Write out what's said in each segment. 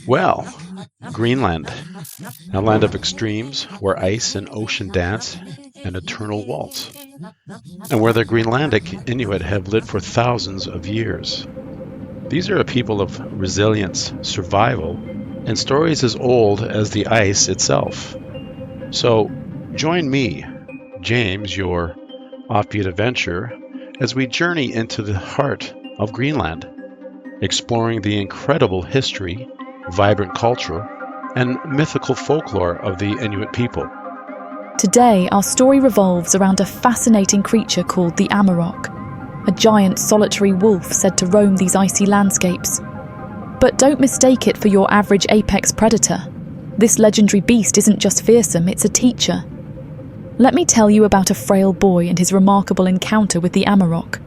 Well, Greenland, a land of extremes where ice and ocean dance an eternal waltz, and where the Greenlandic Inuit have lived for thousands of years. These are a people of resilience, survival, and stories as old as the ice itself. So join me, James, your Offbeat adventure, as we journey into the heart of Greenland, exploring the incredible history, vibrant culture, and mythical folklore of the Inuit people. Today, our story revolves around a fascinating creature called the Amarok, a giant solitary wolf said to roam these icy landscapes. But don't mistake it for your average apex predator. This legendary beast isn't just fearsome, it's a teacher. Let me tell you about a frail boy and his remarkable encounter with the Amarok.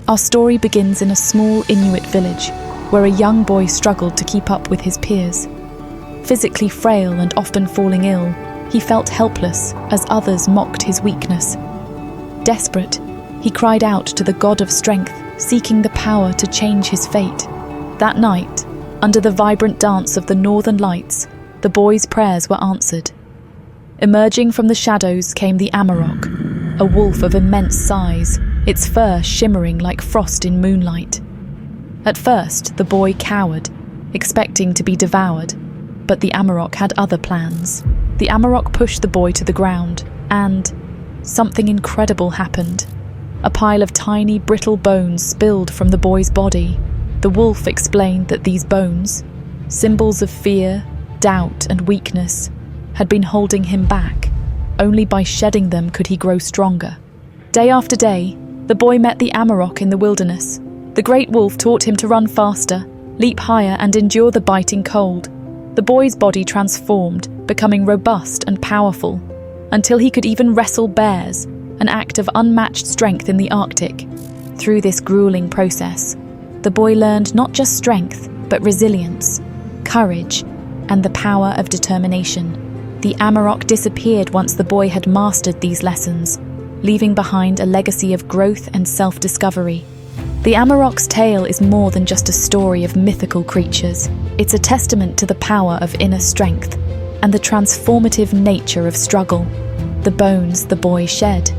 Our story begins in a small Inuit village, where a young boy struggled to keep up with his peers. Physically frail and often falling ill, he felt helpless as others mocked his weakness. Desperate, he cried out to the god of strength, seeking the power to change his fate. That night, under the vibrant dance of the northern lights, the boy's prayers were answered. Emerging from the shadows came the Amarok, a wolf of immense size, its fur shimmering like frost in moonlight. At first, the boy cowered, expecting to be devoured, but the Amarok had other plans. The Amarok pushed the boy to the ground, and something incredible happened. A pile of tiny, brittle bones spilled from the boy's body. The wolf explained that these bones, symbols of fear, doubt, and weakness, had been holding him back. Only by shedding them could he grow stronger. Day after day, the boy met the Amarok in the wilderness. The great wolf taught him to run faster, leap higher, and endure the biting cold. The boy's body transformed, becoming robust and powerful, until he could even wrestle bears, an act of unmatched strength in the Arctic. Through this grueling process, the boy learned not just strength, but resilience, courage, and the power of determination. The Amarok disappeared once the boy had mastered these lessons, leaving behind a legacy of growth and self-discovery. The Amarok's tale is more than just a story of mythical creatures. It's a testament to the power of inner strength and the transformative nature of struggle. The bones the boy shed.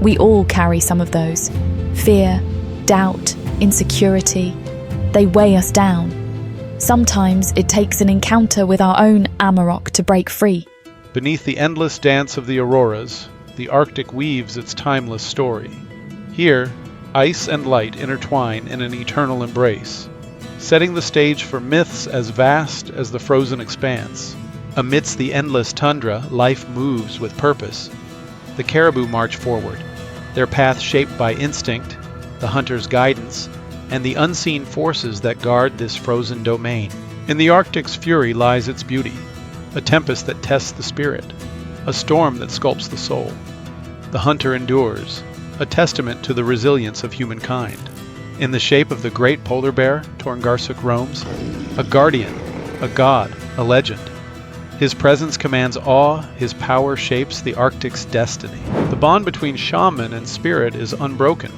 We all carry some of those. Fear, doubt, insecurity. They weigh us down. Sometimes it takes an encounter with our own Amarok to break free. Beneath the endless dance of the auroras, the Arctic weaves its timeless story. Here, ice and light intertwine in an eternal embrace, setting the stage for myths as vast as the frozen expanse. Amidst the endless tundra, life moves with purpose. The caribou march forward, their path shaped by instinct, the hunter's guidance, and the unseen forces that guard this frozen domain. In the Arctic's fury lies its beauty, a tempest that tests the spirit, a storm that sculpts the soul. The hunter endures, a testament to the resilience of humankind. In the shape of the great polar bear, Torngarsuk roams, a guardian, a god, a legend. His presence commands awe, his power shapes the Arctic's destiny. The bond between shaman and spirit is unbroken.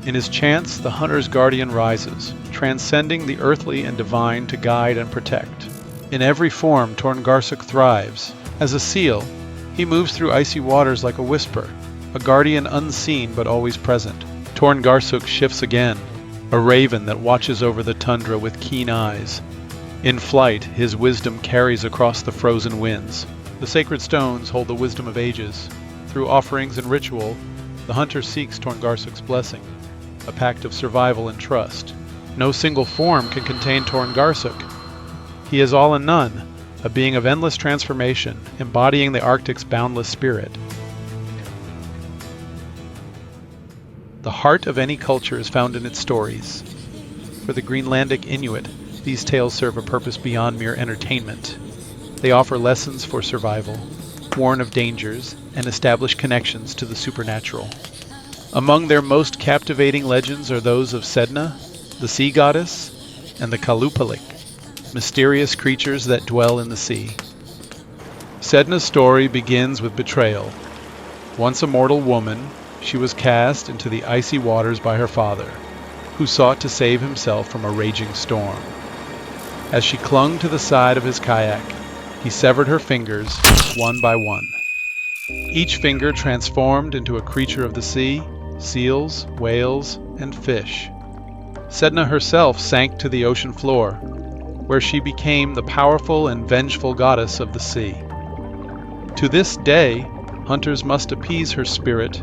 In his chants, the hunter's guardian rises, transcending the earthly and divine to guide and protect. In every form, Torngarsuk thrives. As a seal, he moves through icy waters like a whisper, a guardian unseen but always present. Torngarsuk shifts again, a raven that watches over the tundra with keen eyes. In flight, his wisdom carries across the frozen winds. The sacred stones hold the wisdom of ages. Through offerings and ritual, the hunter seeks Torngarsuk's blessing, a pact of survival and trust. No single form can contain Torngarsuk. He is all and none, a being of endless transformation, embodying the Arctic's boundless spirit. The heart of any culture is found in its stories. For the Greenlandic Inuit, these tales serve a purpose beyond mere entertainment. They offer lessons for survival, warn of dangers, and establish connections to the supernatural. Among their most captivating legends are those of Sedna, the sea goddess, and the Kalupalik, mysterious creatures that dwell in the sea. Sedna's story begins with betrayal. Once a mortal woman, she was cast into the icy waters by her father, who sought to save himself from a raging storm. As she clung to the side of his kayak, he severed her fingers one by one. Each finger transformed into a creature of the sea, seals, whales, and fish. Sedna herself sank to the ocean floor, where she became the powerful and vengeful goddess of the sea. To this day, hunters must appease her spirit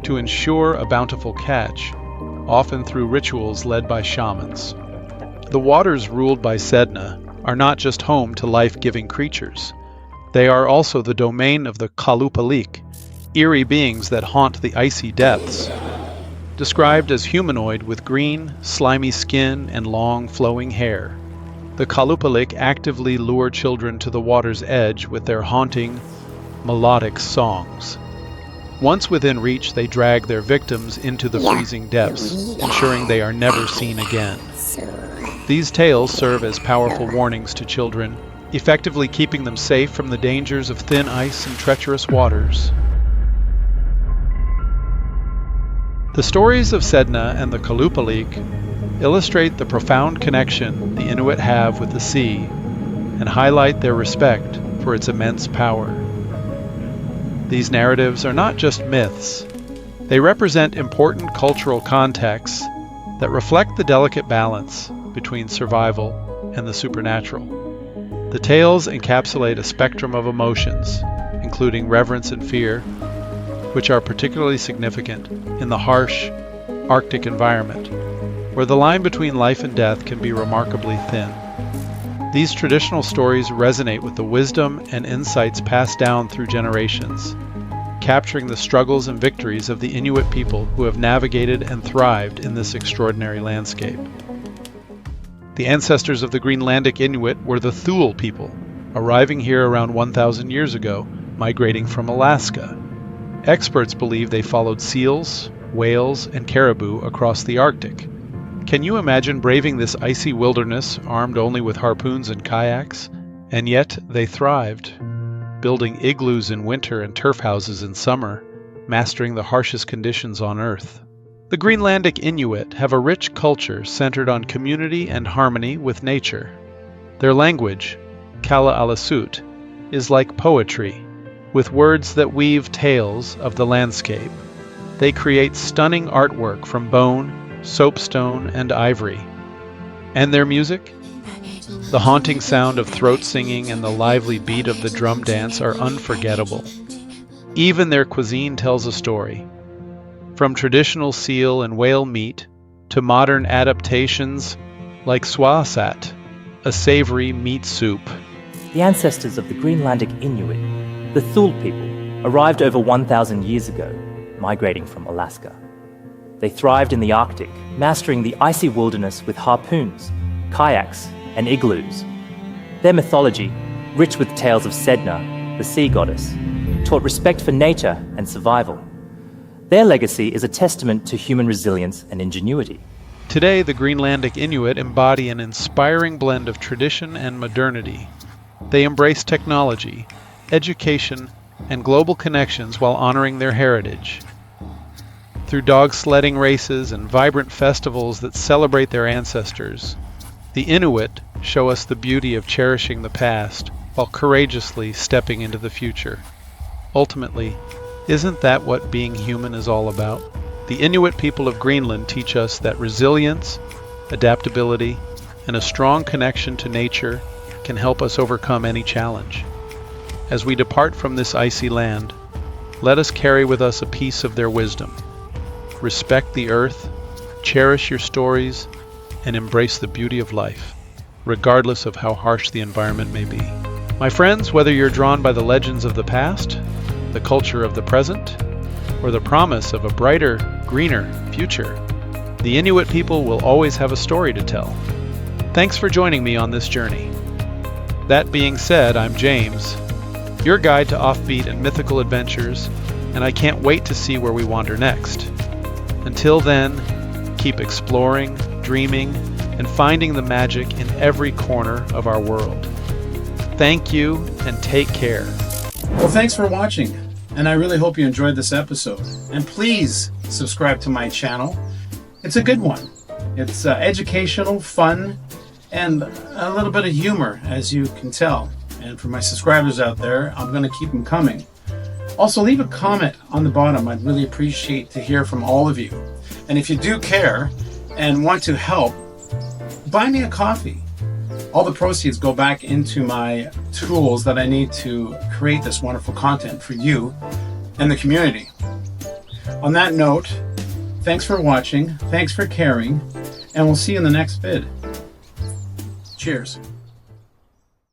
to ensure a bountiful catch, often through rituals led by shamans. The waters ruled by Sedna are not just home to life-giving creatures. They are also the domain of the Kalupalik, eerie beings that haunt the icy depths. Described as humanoid with green, slimy skin and long, flowing hair, the Kalupalik actively lure children to the water's edge with their haunting, melodic songs. Once within reach, they drag their victims into the freezing depths, ensuring they are never seen again. These tales serve as powerful warnings to children, effectively keeping them safe from the dangers of thin ice and treacherous waters. The stories of Sedna and the Kalupalik illustrate the profound connection the Inuit have with the sea and highlight their respect for its immense power. These narratives are not just myths. They represent important cultural contexts that reflect the delicate balance between survival and the supernatural. The tales encapsulate a spectrum of emotions, including reverence and fear, which are particularly significant in the harsh Arctic environment, where the line between life and death can be remarkably thin. These traditional stories resonate with the wisdom and insights passed down through generations, capturing the struggles and victories of the Inuit people who have navigated and thrived in this extraordinary landscape. The ancestors of the Greenlandic Inuit were the Thule people, arriving here around 1,000 years ago, migrating from Alaska. Experts believe they followed seals, whales, and caribou across the Arctic. Can you imagine braving this icy wilderness armed only with harpoons and kayaks? And yet they thrived, building igloos in winter and turf houses in summer, mastering the harshest conditions on Earth. The Greenlandic Inuit have a rich culture centered on community and harmony with nature. Their language, Kala-Alasut, is like poetry, with words that weave tales of the landscape. They create stunning artwork from bone, soapstone, and ivory. And their music? The haunting sound of throat singing and the lively beat of the drum dance are unforgettable. Even their cuisine tells a story. From traditional seal and whale meat to modern adaptations like swasat, a savory meat soup. The ancestors of the Greenlandic Inuit, the Thule people, arrived over 1,000 years ago, migrating from Alaska. They thrived in the Arctic, mastering the icy wilderness with harpoons, kayaks, and igloos. Their mythology, rich with tales of Sedna, the sea goddess, taught respect for nature and survival. Their legacy is a testament to human resilience and ingenuity. Today, the Greenlandic Inuit embody an inspiring blend of tradition and modernity. They embrace technology, education, and global connections while honoring their heritage. Through dog sledding races and vibrant festivals that celebrate their ancestors, the Inuit show us the beauty of cherishing the past while courageously stepping into the future. Ultimately, isn't that what being human is all about? The Inuit people of Greenland teach us that resilience, adaptability, and a strong connection to nature can help us overcome any challenge. As we depart from this icy land, let us carry with us a piece of their wisdom. Respect the earth, cherish your stories, and embrace the beauty of life, regardless of how harsh the environment may be. My friends, whether you're drawn by the legends of the past, the culture of the present, or the promise of a brighter, greener future, the Inuit people will always have a story to tell. Thanks for joining me on this journey. That being said, I'm James, your guide to offbeat and mythical adventures, and I can't wait to see where we wander next. Until then, keep exploring, dreaming, and finding the magic in every corner of our world. Thank you, and take care. Well, thanks for watching, and I really hope you enjoyed this episode. And please subscribe to my channel. It's a good one. It's educational, fun, and a little bit of humor, as you can tell. And for my subscribers out there, I'm going to keep them coming. Also, leave a comment on the bottom. I'd really appreciate to hear from all of you. And if you do care and want to help, buy me a coffee. All the proceeds go back into my tools that I need to create this wonderful content for you and the community. On that note, thanks for watching, thanks for caring, and we'll see you in the next vid. Cheers.